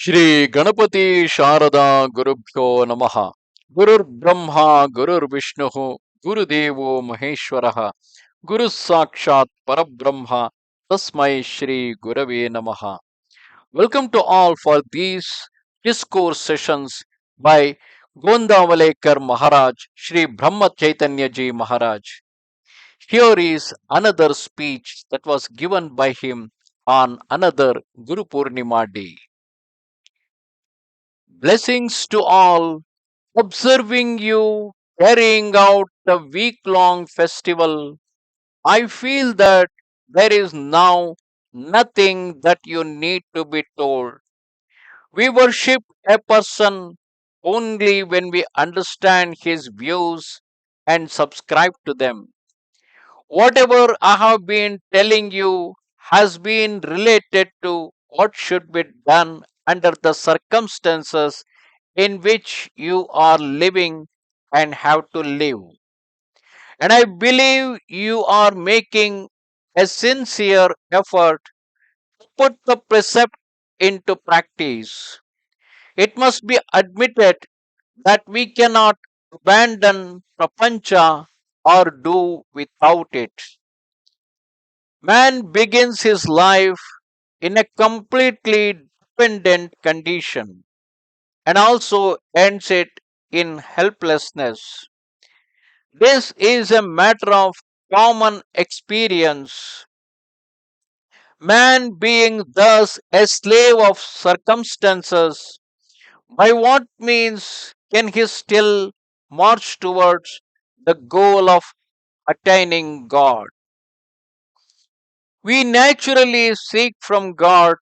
ಶ್ರೀ ಗಣಪತಿ ಶಾರದಾ ಗುರುಭ್ಯೋ ನಮಃ. ಗುರುರ್ ಬ್ರಹ್ಮ ಗುರುರ್ ವಿಷ್ಣು ಗುರುದೇವೋ ಮಹೇಶ್ವರ ಗುರು ಸಾಕ್ಷಾತ್ ಪರಬ್ರಹ್ಮ ತಸ್ಮೈ ಶ್ರೀ ಗುರವೇ ನಮಃ. Welcome to all for these discourse sessions by Gondavalekar Maharaj, Shri Brahma Chaithanya Ji Maharaj. Here is another speech that was given by him on another Guru Pournima day. Blessings to all, observing you carrying out the week long festival. I feel that there is now nothing that you need to be told. We worship a person only when we understand his views and subscribe to them. Whatever I have been telling you has been related to what should be done under the circumstances in which you are living and have to live. And I believe you are making a sincere effort to put the precept into practice. It must be admitted that we cannot abandon prapancha or do without it. Man begins his life in a completely dependent condition and also ends it in helplessness. This is a matter of common experience. Man being thus a slave of circumstances, by what means can he still march towards the goal of attaining God? We naturally seek from God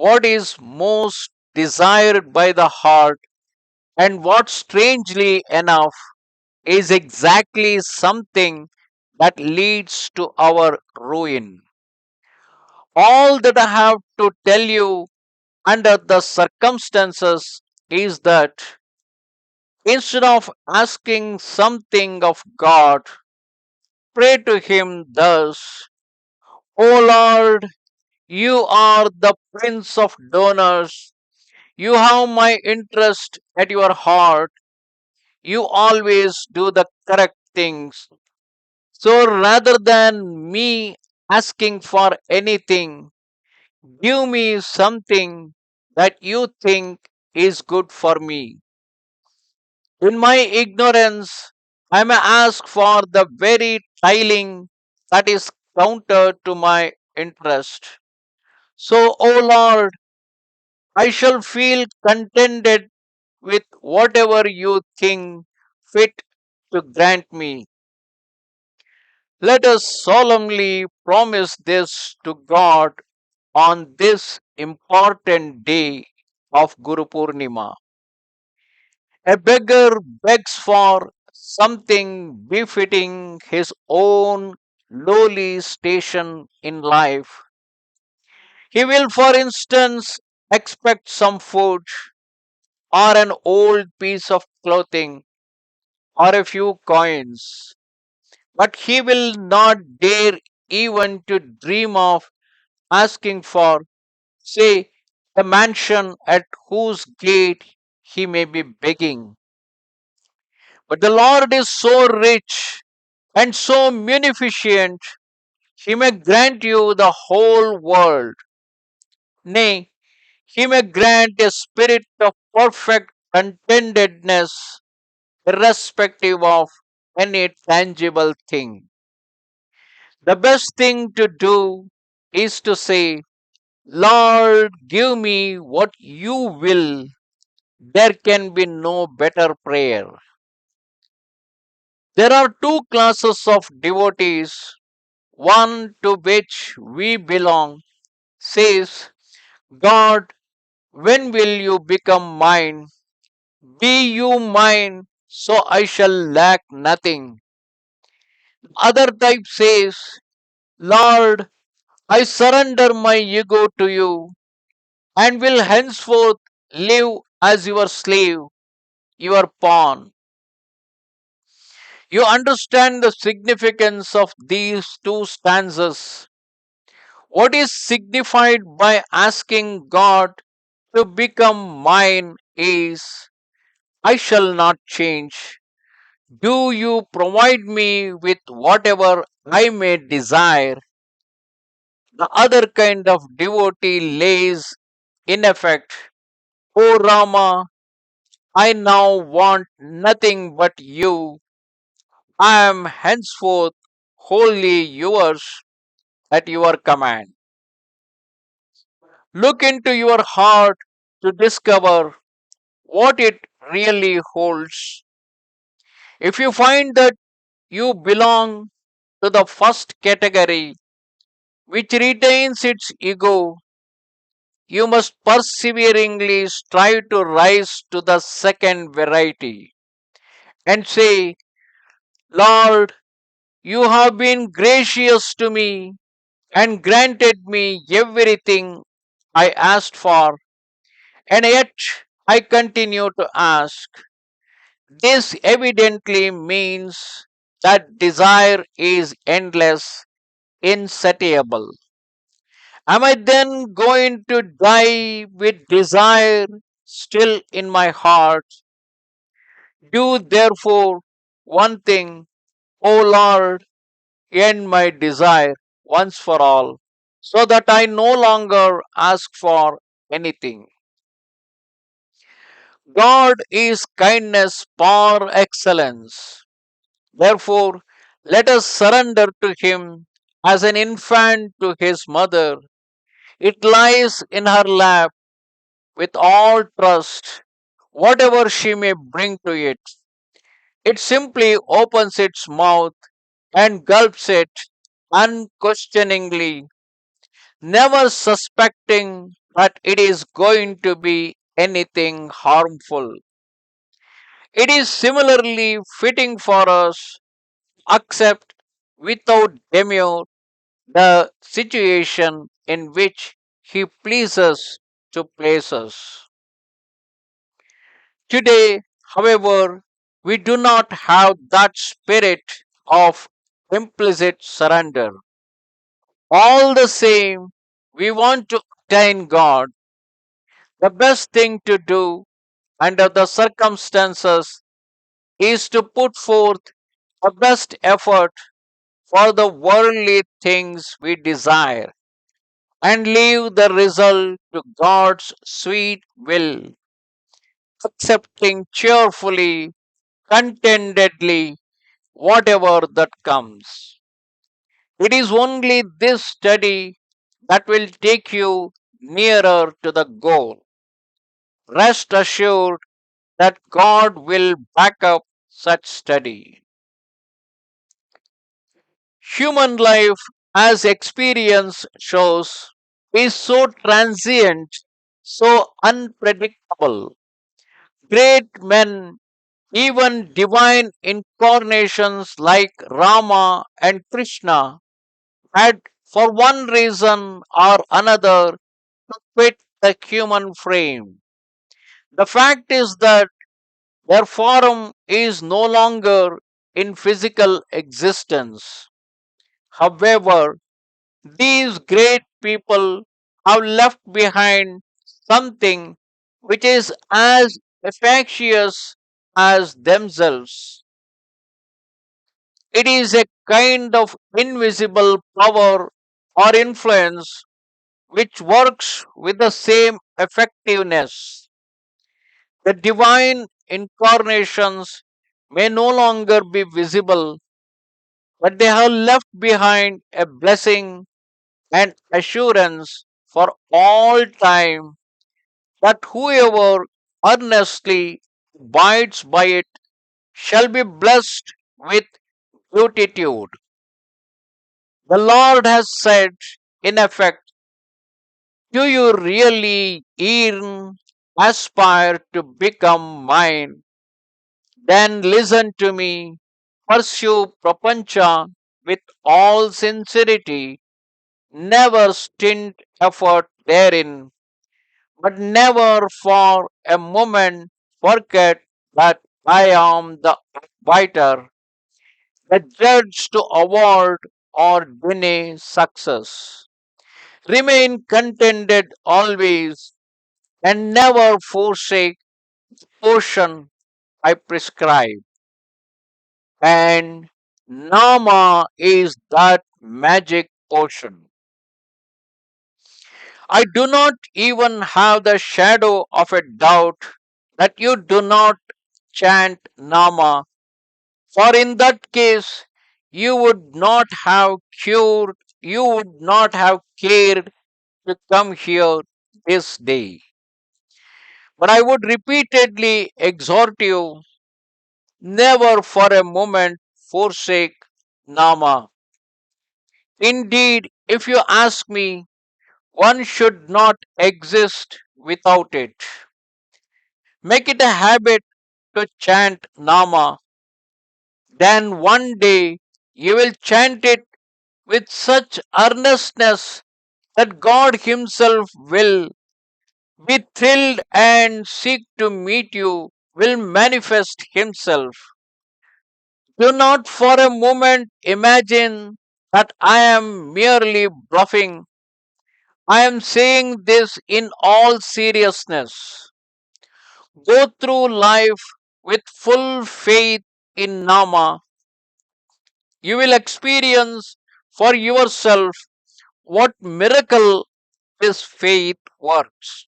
what is most desired by the heart, and what, strangely enough, is exactly something that leads to our ruin. All that I have to tell you under the circumstances is that instead of asking something of God, pray to Him thus: O Lord, you are the Prince of donors. You have my interest at your heart. You always do the correct things. So rather than me asking for anything, give me something that you think is good for me. In my ignorance, I may ask for the very tiling that is counter to my interest. So, O Lord, I shall feel contented with whatever you think fit to grant me. Let us solemnly promise this to God on this important day of Guru Pournima. A beggar begs for something befitting his own lowly station in life. He will, for instance, expect some food, or an old piece of clothing, or a few coins, but he will not dare even to dream of asking for, say, a mansion at whose gate he may be begging. But the Lord is so rich and so munificent, he may grant you the whole world. Nay, he may grant a spirit of perfect contentedness, irrespective of any tangible thing. The best thing to do is to say, Lord, give me what you will. There can be no better prayer. There are two classes of devotees. One to which we belong says, God, when will you become mine? Be you mine, so I shall lack nothing. Other type says, Lord, I surrender my ego to you and will henceforth live as your slave, your pawn. You understand the significance of these two stanzas. What is signified by asking God to become mine is, I shall not change. Do you provide me with whatever I may desire? The other kind of devotee lays in effect, O Rama, I now want nothing but you. I am henceforth wholly yours at your command. Look into your heart to discover what it really holds. If you find that you belong to the first category, which retains its ego, you must perseveringly strive to rise to the second variety and say, Lord, you have been gracious to me and granted me everything I asked for, and yet I continue to ask. This evidently means that desire is endless, insatiable. Am I then going to die with desire still in my heart? Do therefore one thing, O Lord, end my desire once for all, so that I no longer ask for anything. God is kindness par excellence. Therefore, let us surrender to Him as an infant to his mother. It lies in her lap with all trust, whatever she may bring to it. It simply opens its mouth and gulps it unquestioningly, never suspecting that it is going to be anything harmful. It is similarly fitting for us, accept without demur the situation in which He pleases to place us. Today, however, we do not have that spirit of implicit surrender. All the same, we want to attain God. The best thing to do under the circumstances is to put forth the best effort for the worldly things we desire and leave the result to God's sweet will, accepting cheerfully, contentedly whatever that comes. It is only this study that will take you nearer to the goal. Rest assured that God will back up such study. Human life, as experience shows, is so transient, so unpredictable. Great men, even divine incarnations like Rama and Krishna, had for one reason or another to quit the human frame. The fact is that their form is no longer in physical existence. However, these great people have left behind something which is as efficacious as themselves. It is a kind of invisible power or influence which works with the same effectiveness. The divine incarnations may no longer be visible, but they have left behind a blessing and assurance for all time that whoever earnestly abides by it shall be blessed with beatitude. The Lord has said, in effect, do you really yearn, aspire to become mine? Then listen to me, pursue prapancha with all sincerity, never stint effort therein, but never for a moment forget that I am the arbiter, the judge to award or deny success. Remain contented always, and never forsake the portion I prescribe. And Nama is that magic portion. I do not even have the shadow of a doubt that you do not chant Nama, for in that case you would not have cured, you would not have cared to come here this day. But I would repeatedly exhort you never for a moment forsake Nama. Indeed, if you ask me, one should not exist without it. Make it a habit to chant Nama. Then one day you will chant it with such earnestness that God Himself will be thrilled and seek to meet you, will manifest Himself. Do not for a moment imagine that I am merely bluffing. I am saying this in all seriousness. Go through life with full faith in Nama. You will experience for yourself what miracle this faith works.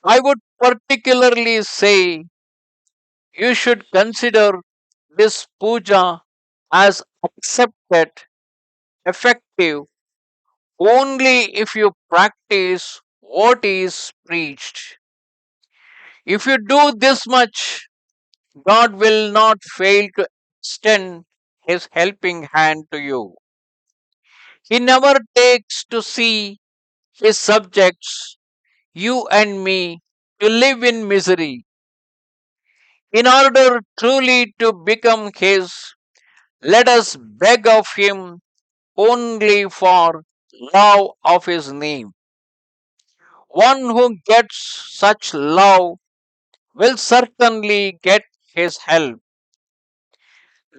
I would particularly say you should consider this puja as accepted, effective, only if you practice what is preached. If you do this much, God will not fail to extend His helping hand to you. He never takes to see His subjects, you and me, to live in misery. In order truly to become His, let us beg of Him only for love of His name. One who gets such love will certainly get His help.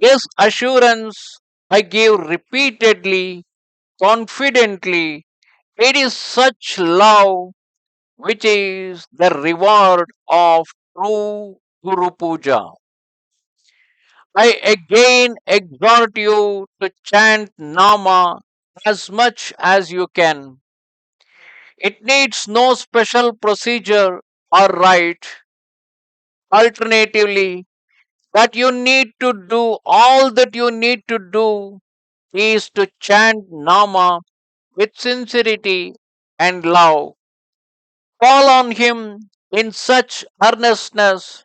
This assurance I give repeatedly, confidently. It is such love which is the reward of true Guru Puja. I again exhort you to chant Nama as much as you can. It needs no special procedure or rite. Alternatively, that you need to do, all that you need to do is to chant Nama with sincerity and love. Call on Him in such earnestness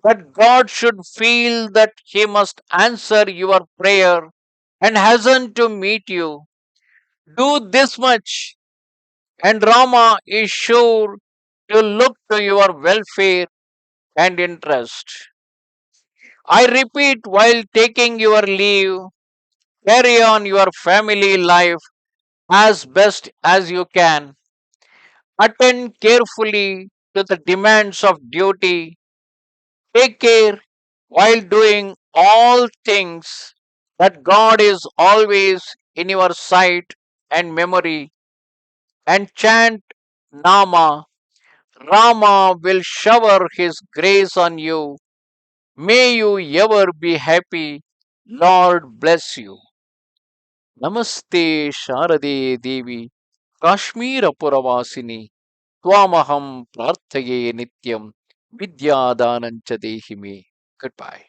that God should feel that He must answer your prayer and hasten to meet you. Do this much, and Rama is sure to look to your welfare and interest. I repeat while taking your leave, carry on your family life as best as you can. Attend carefully to the demands of duty. Take care while doing all things that God is always in your sight and memory, and chant Nama. Rama will shower his grace on you. May you ever be happy. Lord bless you. Namaste Sharade Devi Kashmir Puravasini Twamaham Prarthaye Nityam Vidyadanancha Dehime. Goodbye.